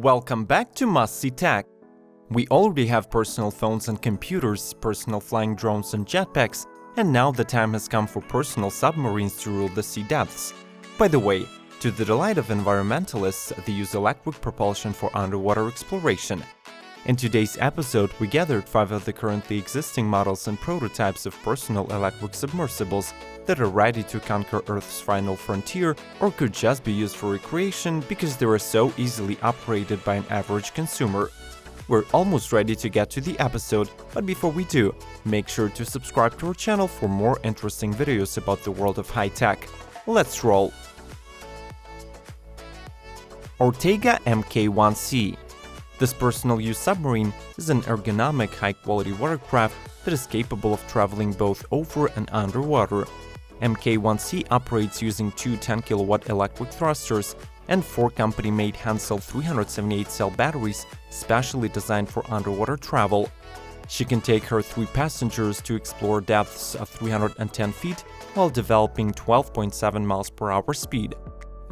Welcome back to Must See Tech. We already have personal phones and computers, personal flying drones and jetpacks, and now the time has come for personal submarines to rule the sea depths. By the way, to the delight of environmentalists, they use electric propulsion for underwater exploration. In today's episode, we gathered 5 of the currently existing models and prototypes of personal electric submersibles that are ready to conquer Earth's final frontier or could just be used for recreation because they are so easily operated by an average consumer. We're almost ready to get to the episode, but before we do, make sure to subscribe to our channel for more interesting videos about the world of high tech. Let's roll! Ortega MK1C. This personal use submarine is an ergonomic, high-quality watercraft that is capable of traveling both over and underwater. MK1C operates using 2 10kW electric thrusters and 4 company-made Hansel 378-cell batteries specially designed for underwater travel. She can take her 3 passengers to explore depths of 310 feet while developing 12.7 miles per hour speed.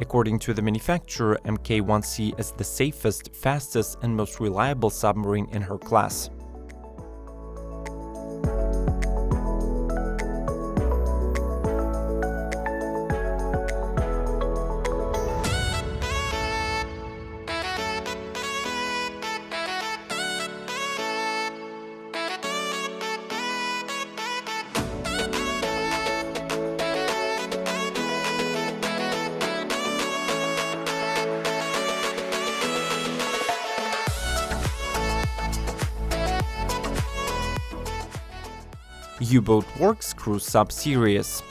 According to the manufacturer, MK1C is the safest, fastest, and most reliable submarine in her class. U-boat Worx crew Subserious.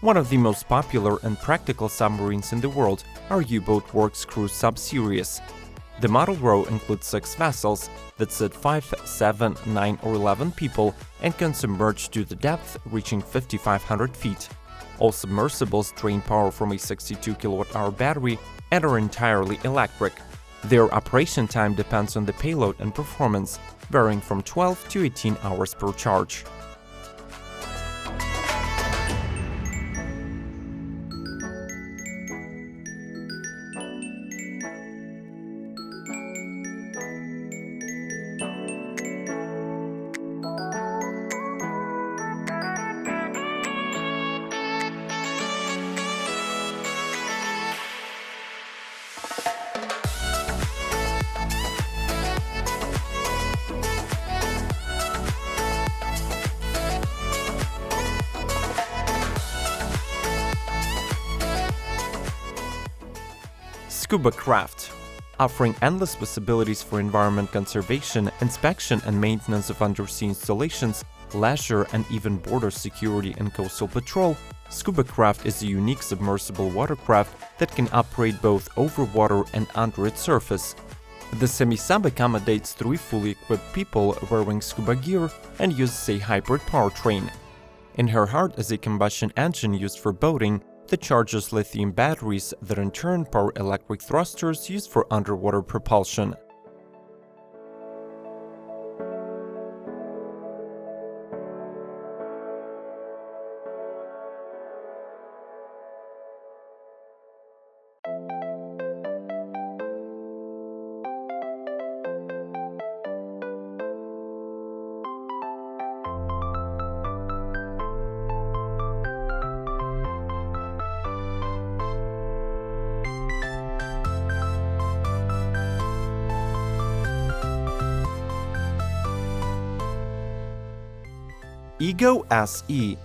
One of the most popular and practical submarines in the world are U-boat Worx crew Subserious. The model row includes 6 vessels that sit 5, 7, 9 or 11 people and can submerge to the depth reaching 5,500 feet. All submersibles drain power from a 62 kWh battery and are entirely electric. Their operation time depends on the payload and performance, varying from 12 to 18 hours per charge. Scubacraft. Offering endless possibilities for environment conservation, inspection and maintenance of undersea installations, leisure and even border security and coastal patrol, Scubacraft is a unique submersible watercraft that can operate both over water and under its surface. The semi-sub accommodates 3 fully equipped people wearing scuba gear and uses a hybrid powertrain. In her heart is a combustion engine used for boating that charges lithium batteries that in turn power electric thrusters used for underwater propulsion. Ego SE.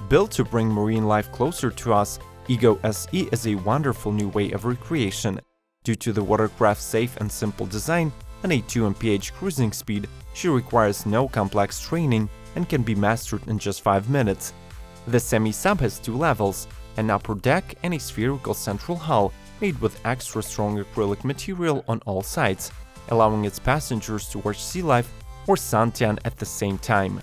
Built to bring marine life closer to us, Ego SE is a wonderful new way of recreation. Due to the watercraft's safe and simple design and a 2 mph cruising speed, she requires no complex training and can be mastered in just 5 minutes. The semi-sub has 2 levels, an upper deck and a spherical central hull made with extra strong acrylic material on all sides, allowing its passengers to watch sea life or suntan at the same time.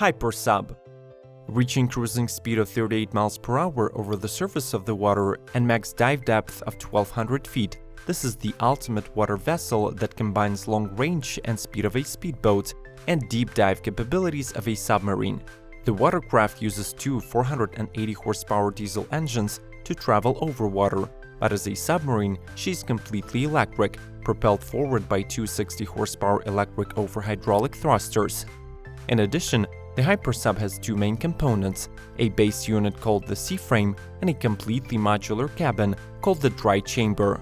HyperSub. Reaching cruising speed of 38 miles per hour over the surface of the water and max dive depth of 1200 feet, this is the ultimate water vessel that combines long range and speed of a speedboat and deep dive capabilities of a submarine. The watercraft uses two 480 horsepower diesel engines to travel over water, but as a submarine, she's completely electric, propelled forward by two 60 horsepower electric over hydraulic thrusters. In addition, the HyperSub has two main components, a base unit called the C-frame and a completely modular cabin called the dry chamber.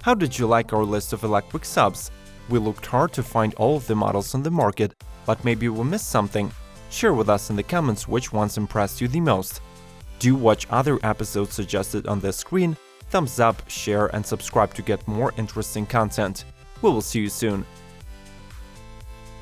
How did you like our list of electric subs? We looked hard to find all of the models on the market, but maybe we missed something. Share with us in the comments which ones impressed you the most. Do watch other episodes suggested on the screen, thumbs up, share and subscribe to get more interesting content. We will see you soon.